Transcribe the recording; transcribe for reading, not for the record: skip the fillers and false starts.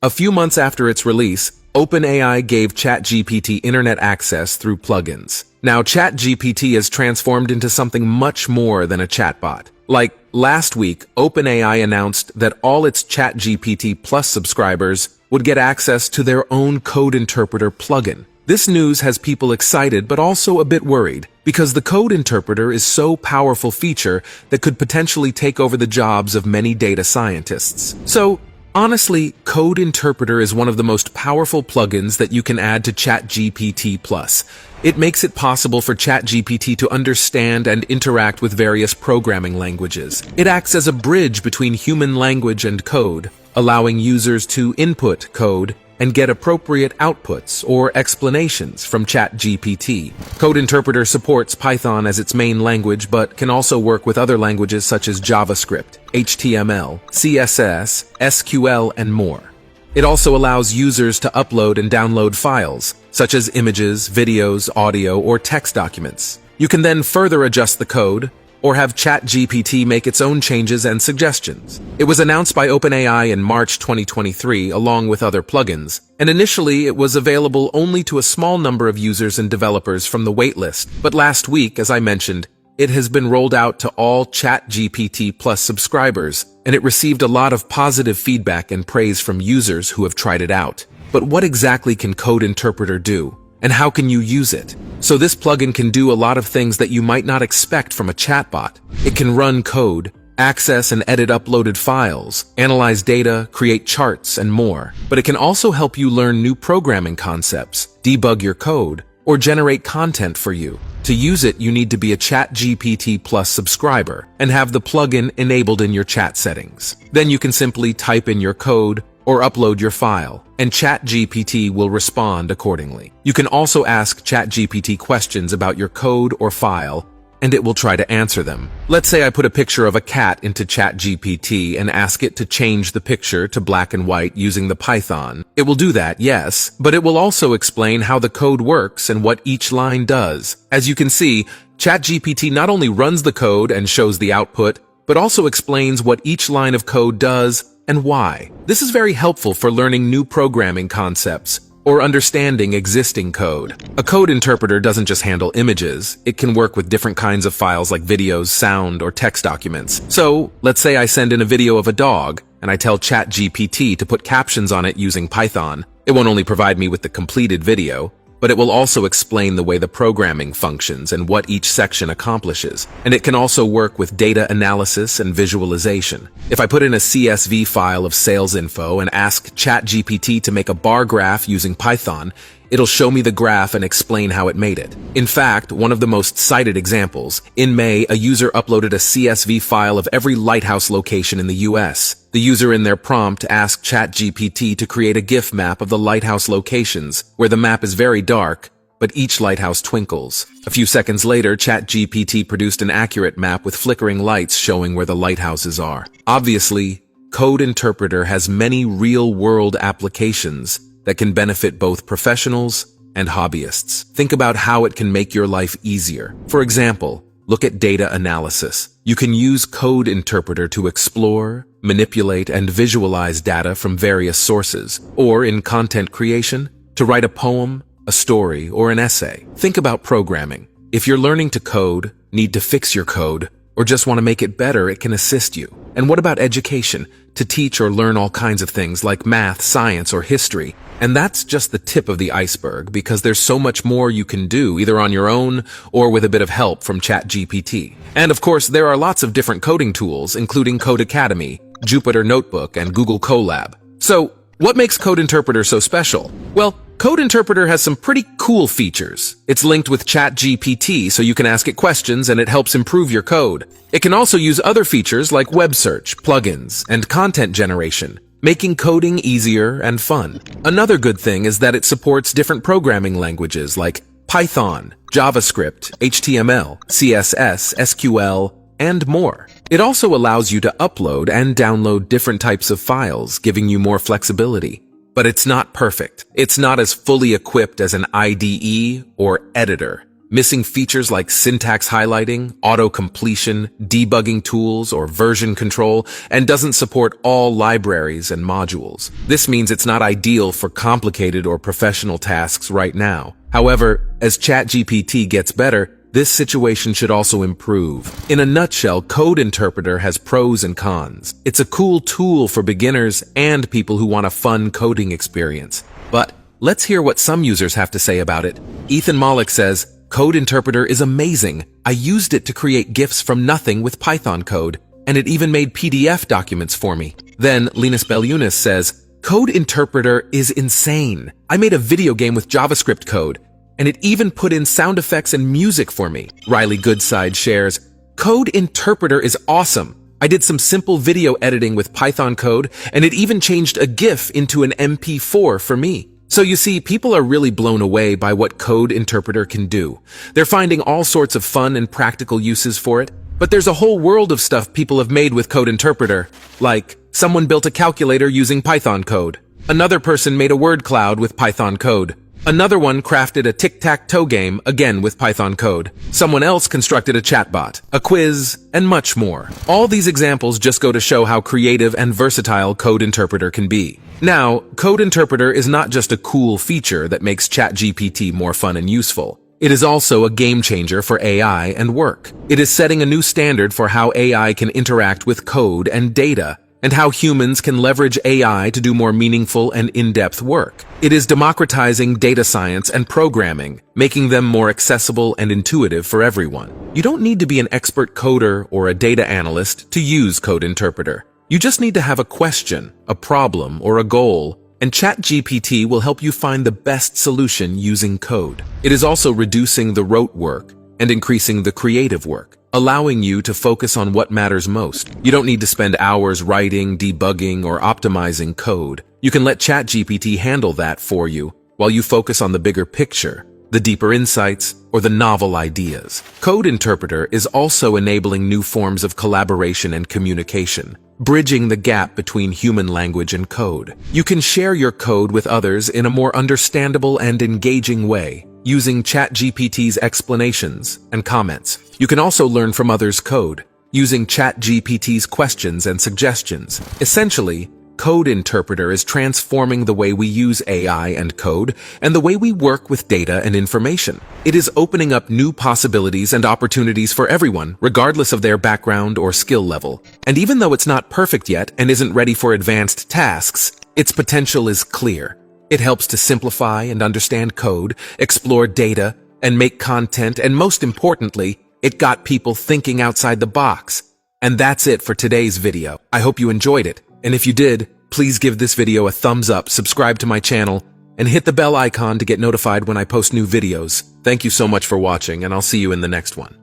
A few months after its release, OpenAI gave ChatGPT internet access through plugins. Now, ChatGPT has transformed into something much more than a chatbot. Like last week, OpenAI announced that all its ChatGPT Plus subscribers would get access to their own code interpreter plugin. This news has people excited but also a bit worried, because the code interpreter is so powerful feature that could potentially take over the jobs of many data scientists. So, honestly, Code Interpreter is one of the most powerful plugins that you can add to ChatGPT Plus. It makes it possible for ChatGPT to understand and interact with various programming languages. It acts as a bridge between human language and code, allowing users to input code and get appropriate outputs or explanations from ChatGPT. Code Interpreter supports Python as its main language, but can also work with other languages such as JavaScript, HTML, CSS, SQL, and more. It also allows users to upload and download files, such as images, videos, audio, or text documents. You can then further adjust the code, or have ChatGPT make its own changes and suggestions. It was announced by OpenAI in March 2023 along with other plugins, and initially it was available only to a small number of users and developers from the waitlist. But last week, as I mentioned, it has been rolled out to all ChatGPT Plus subscribers, and it received a lot of positive feedback and praise from users who have tried it out. But what exactly can Code Interpreter do? And how can you use it? So this plugin can do a lot of things that you might not expect from a chatbot. It can run code, access and edit uploaded files, analyze data, create charts, and more. But it can also help you learn new programming concepts, debug your code, or generate content for you. To use it, you need to be a ChatGPT Plus subscriber and have the plugin enabled in your chat settings. Then you can simply type in your code or upload your file, and ChatGPT will respond accordingly. You can also ask ChatGPT questions about your code or file, and it will try to answer them. Let's say I put a picture of a cat into ChatGPT and ask it to change the picture to black and white using the Python. It will do that, yes, but it will also explain how the code works and what each line does. As you can see, ChatGPT not only runs the code and shows the output, but also explains what each line of code does and why. This is very helpful for learning new programming concepts or understanding existing code. A code interpreter doesn't just handle images, it can work with different kinds of files like videos, sound, or text documents. So, let's say I send in a video of a dog, and I tell ChatGPT to put captions on it using Python. It won't only provide me with the completed video, but it will also explain the way the programming functions and what each section accomplishes. And it can also work with data analysis and visualization. If I put in a CSV file of sales info and ask ChatGPT to make a bar graph using Python, it'll show me the graph and explain how it made it. In fact, one of the most cited examples, in May, a user uploaded a CSV file of every lighthouse location in the US. The user in their prompt asked ChatGPT to create a GIF map of the lighthouse locations, where the map is very dark, but each lighthouse twinkles. A few seconds later, ChatGPT produced an accurate map with flickering lights showing where the lighthouses are. Obviously, Code Interpreter has many real-world applications that can benefit both professionals and hobbyists. Think about how it can make your life easier. For example, look at data analysis. You can use Code Interpreter to explore, manipulate, and visualize data from various sources, or in content creation, to write a poem, a story, or an essay. Think about programming. If you're learning to code, need to fix your code, or just want to make it better, it can assist you. And what about education? To teach or learn all kinds of things like math, science, or history. And that's just the tip of the iceberg, because there's so much more you can do, either on your own or with a bit of help from ChatGPT. And of course, there are lots of different coding tools, including Code Academy, Jupyter Notebook, and Google Colab. So, what makes Code Interpreter so special? Well, Code Interpreter has some pretty cool features. It's linked with ChatGPT, so you can ask it questions and it helps improve your code. It can also use other features like web search, plugins, and content generation, making coding easier and fun. Another good thing is that it supports different programming languages like Python, JavaScript, HTML, CSS, SQL, and more. It also allows you to upload and download different types of files, giving you more flexibility. But it's not perfect. It's not as fully equipped as an IDE or editor. missing features like syntax highlighting, auto-completion, debugging tools, or version control, and doesn't support all libraries and modules. This means it's not ideal for complicated or professional tasks right now. However, as ChatGPT gets better, this situation should also improve. In a nutshell, Code Interpreter has pros and cons. It's a cool tool for beginners and people who want a fun coding experience. But let's hear what some users have to say about it. Ethan Malik says, Code Interpreter is amazing. I used it to create GIFs from nothing with Python code, and it even made PDF documents for me. Then Linus Bellunis says, Code Interpreter is insane. I made a video game with JavaScript code, and it even put in sound effects and music for me. Riley Goodside shares, Code Interpreter is awesome. I did some simple video editing with Python code, and it even changed a GIF into an MP4 for me. So you see, people are really blown away by what Code Interpreter can do. They're finding all sorts of fun and practical uses for it. But there's a whole world of stuff people have made with Code Interpreter. Like, someone built a calculator using Python code. Another person made a word cloud with Python code. Another one crafted a tic-tac-toe game, again with Python code. Someone else constructed a chatbot, a quiz, and much more. All these examples just go to show how creative and versatile Code Interpreter can be. Now, Code Interpreter is not just a cool feature that makes ChatGPT more fun and useful. It is also a game changer for AI and work. It is setting a new standard for how AI can interact with code and data, and how humans can leverage AI to do more meaningful and in-depth work. It is democratizing data science and programming, making them more accessible and intuitive for everyone. You don't need to be an expert coder or a data analyst to use Code Interpreter. You just need to have a question, a problem, or a goal, and ChatGPT will help you find the best solution using code. It is also reducing the rote work and increasing the creative work, allowing you to focus on what matters most. You don't need to spend hours writing, debugging, or optimizing code. You can let ChatGPT handle that for you while you focus on the bigger picture, the deeper insights, or the novel ideas. Code Interpreter is also enabling new forms of collaboration and communication, bridging the gap between human language and code. You can share your code with others in a more understandable and engaging way, using ChatGPT's explanations and comments. You can also learn from others' code, using ChatGPT's questions and suggestions. Essentially, Code Interpreter is transforming the way we use AI and code and the way we work with data and information. It is opening up new possibilities and opportunities for everyone, regardless of their background or skill level. And even though it's not perfect yet and isn't ready for advanced tasks, its potential is clear. It helps to simplify and understand code, explore data, and make content, and most importantly, it got people thinking outside the box. And that's it for today's video. I hope you enjoyed it. And if you did, please give this video a thumbs up, subscribe to my channel, and hit the bell icon to get notified when I post new videos. Thank you so much for watching, and I'll see you in the next one.